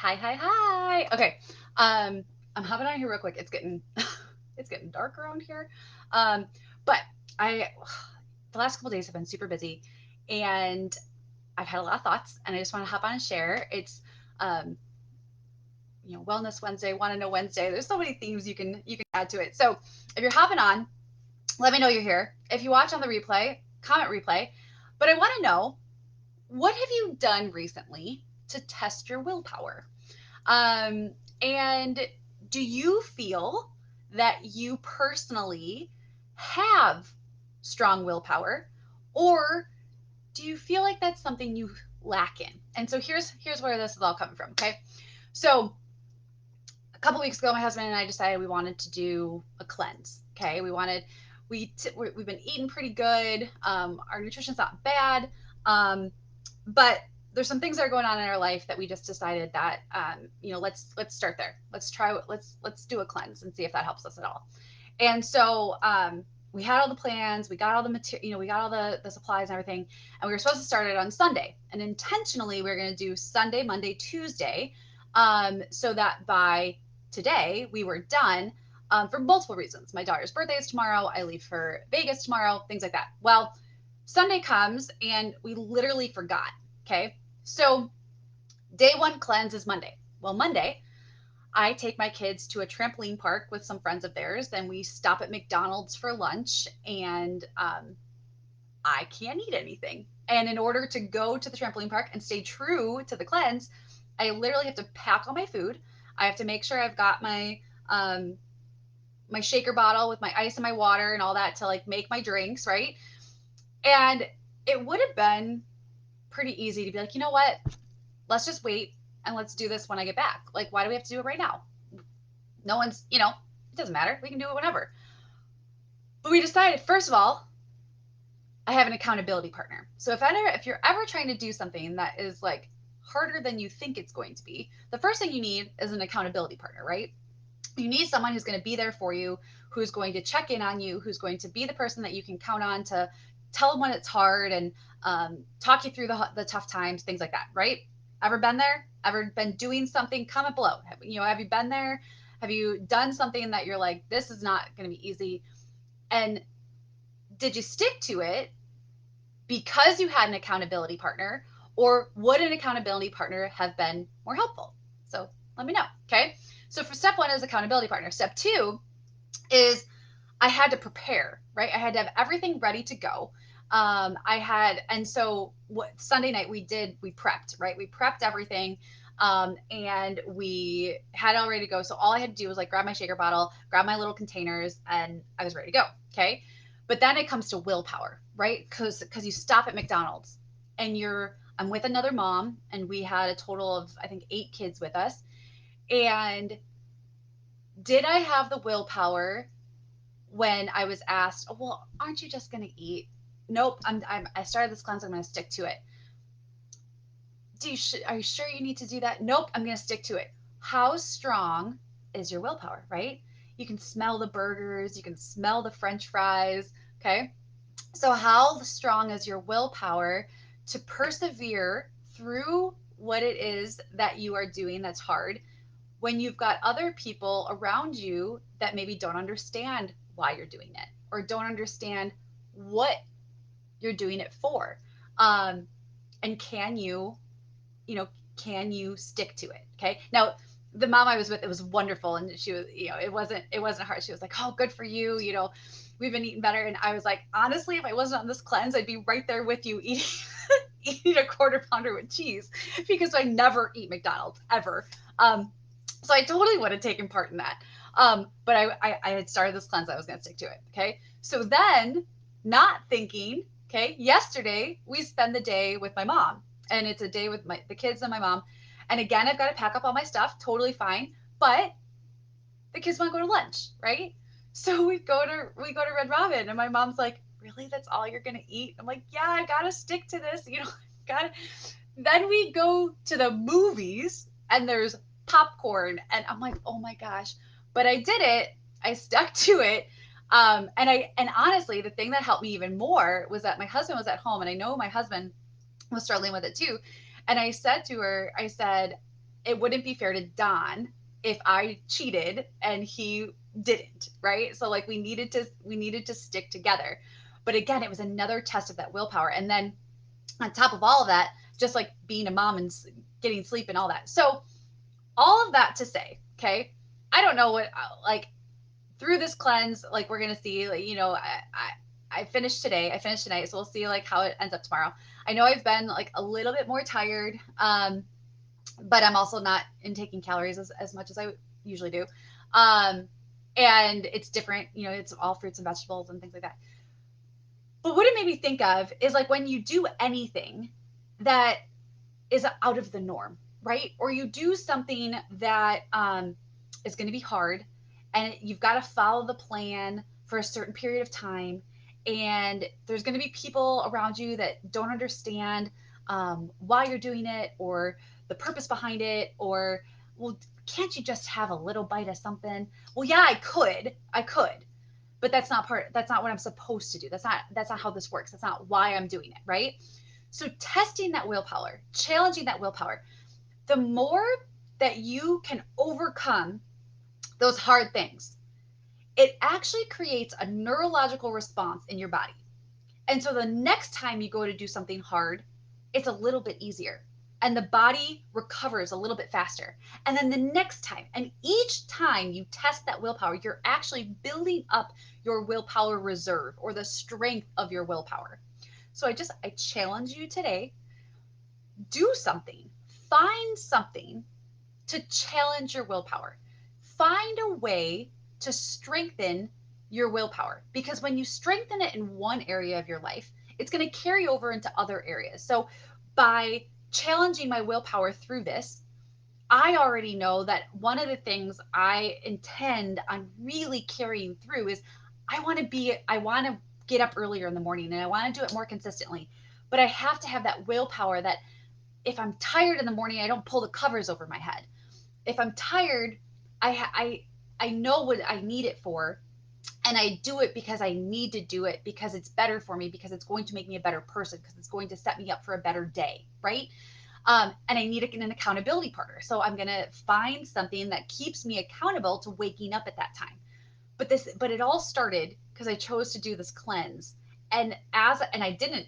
Hi, hi, hi. Okay. I'm hopping on here real quick. It's getting it's getting dark around here. Um, but I the last couple days have been super busy and I've had a lot of thoughts and I just want to hop on and share. It's um, Wellness Wednesday, want to know Wednesday. There's so many themes you can add to it. So if you're hopping on, let me know you're here. If you watch on the replay, comment replay. But I want to know, what have you done recently to test your willpower? Um, and do you feel that you personally have strong willpower, or do you feel like that's something you lack in? And so here's where this is all coming from. Okay, so a couple weeks ago, my husband and I decided we wanted to do a cleanse. Okay, we've been eating pretty good. Our nutrition's not bad, but there's some things that are going on in our life that we just decided that let's start there. Let's do a cleanse and see if that helps us at all. And so we had all the plans, we got all the material, we got all the supplies and everything, and we were supposed to start it on Sunday. And intentionally, we are going to do Sunday, Monday, Tuesday, so that by today we were done. For multiple reasons. My daughter's birthday is tomorrow. I leave for Vegas tomorrow. Things like that. Well, Sunday comes and we literally forgot. Okay, so day one cleanse is Monday. Well, Monday I take my kids to a trampoline park with some friends of theirs. Then we stop at McDonald's for lunch, and I can't eat anything. And in order to go to the trampoline park and stay true to the cleanse, I literally have to pack all my food. I have to make sure I've got um, my shaker bottle with my ice and my water and all that to like make my drinks, right? And it would have been pretty easy to be like, you know what? Let's just wait and let's do this when I get back. Like, why do we have to do it right now? No one's, it doesn't matter. We can do it whenever. But we decided, first of all, I have an accountability partner. So if you're ever trying to do something that is like harder than you think it's going to be, the first thing you need is an accountability partner, right? You need someone who's going to be there for you, who's going to check in on you, who's going to be the person that you can count on to tell them when it's hard and talk you through the tough times, things like that, right? Ever been there? Ever been doing something? Comment below. Have you been there? Have you done something that you're like, this is not going to be easy? And did you stick to it because you had an accountability partner, or would an accountability partner have been more helpful? So let me know. Okay. So for step one is accountability partner. Step two is I had to prepare, right? I had to have everything ready to go. And so what Sunday night we prepped, right? We prepped everything. And we had it all ready to go. So all I had to do was like grab my shaker bottle, grab my little containers, and I was ready to go. Okay. But then it comes to willpower, right? Because you stop at McDonald's and I'm with another mom, and we had a total of I think 8 kids with us. And did I have the willpower when I was asked, oh, well, aren't you just going to eat? Nope. I started this cleanse. I'm going to stick to it. Are you sure you need to do that? Nope. I'm going to stick to it. How strong is your willpower, right? You can smell the burgers. You can smell the French fries. Okay. So how strong is your willpower to persevere through what it is that you are doing that's hard, when you've got other people around you that maybe don't understand why you're doing it or don't understand what you're doing it for? And you know, can you stick to it? Okay. Now, the mom I was with, it was wonderful. And she was, it wasn't hard. She was like, oh, good for you. We've been eating better. And I was like, honestly, if I wasn't on this cleanse, I'd be right there with you eating, eating a quarter pounder with cheese, because I never eat McDonald's ever. So I totally would have taken part in that. But I had started this cleanse. I was going to stick to it. Okay. So then, not thinking, okay, yesterday we spend the day with my mom, and it's a day with the kids and my mom. And again, I've got to pack up all my stuff. Totally fine. But the kids want to go to lunch, right? So we go to Red Robin, and my mom's like, really? That's all you're going to eat? I'm like, yeah, I got to stick to this. Got to. Then we go to the movies, and there's popcorn, and I'm like, oh my gosh. But I did it. I stuck to it. And honestly, the thing that helped me even more was that my husband was at home, and I know my husband was struggling with it too. And I said to her, I said, it wouldn't be fair to Don if I cheated and he didn't, right? So like we needed to stick together. But again, it was another test of that willpower. And then on top of all of that, just like being a mom and getting sleep and all that. So all of that to say, okay, I don't know what like through this cleanse, like we're gonna see, like I finished today. I finished tonight, so we'll see like how it ends up tomorrow. I know I've been like a little bit more tired, but I'm also not intaking calories as much as I usually do. Um, and it's different, it's all fruits and vegetables and things like that. But what it made me think of is like when you do anything that is out of the norm, right? Or you do something that is going to be hard and you've got to follow the plan for a certain period of time. And there's going to be people around you that don't understand why you're doing it or the purpose behind it. Or, well, can't you just have a little bite of something? Well, yeah, I could, but that's not what I'm supposed to do. That's not how this works. That's not why I'm doing it, right? So testing that willpower, challenging that willpower, the more that you can overcome those hard things, it actually creates a neurological response in your body. And so the next time you go to do something hard, it's a little bit easier and the body recovers a little bit faster. And then the next time, and each time you test that willpower, you're actually building up your willpower reserve or the strength of your willpower. So I challenge you today, do something, find something to challenge your willpower. Find a way to strengthen your willpower because when you strengthen it in one area of your life, it's going to carry over into other areas. So by challenging my willpower through this, I already know that one of the things I intend on really carrying through is I want to get up earlier in the morning and I want to do it more consistently. But I have to have that willpower that if I'm tired in the morning, I don't pull the covers over my head. If I'm tired, I know what I need it for, and I do it because I need to do it because it's better for me because it's going to make me a better person because it's going to set me up for a better day, right? And I need an accountability partner, so I'm gonna find something that keeps me accountable to waking up at that time. But it all started because I chose to do this cleanse, and I didn't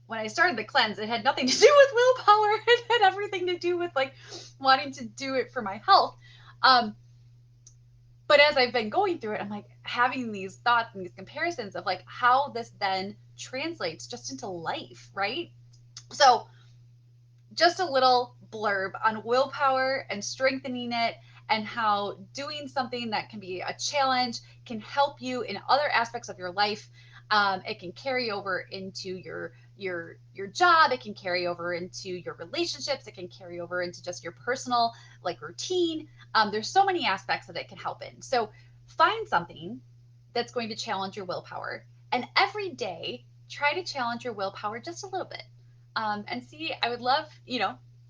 when I started the cleanse, it had nothing to do with willpower. It had everything to do with like wanting to do it for my health. Um, but as I've been going through it, I'm like having these thoughts and these comparisons of like how this then translates just into life, right? So just a little blurb on willpower and strengthening it and how doing something that can be a challenge can help you in other aspects of your life. It can carry over into your job. It can carry over into your relationships. It can carry over into just your personal like routine. There's so many aspects that it can help in. So find something that's going to challenge your willpower, and every day try to challenge your willpower just a little bit, and see. I would love,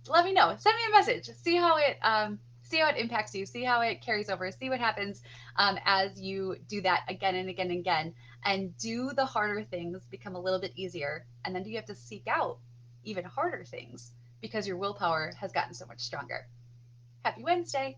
let me know. Send me a message. See how it impacts you. See how it carries over. See what happens as you do that again and again and again. And do the harder things become a little bit easier, and then do you have to seek out even harder things because your willpower has gotten so much stronger. Happy Wednesday.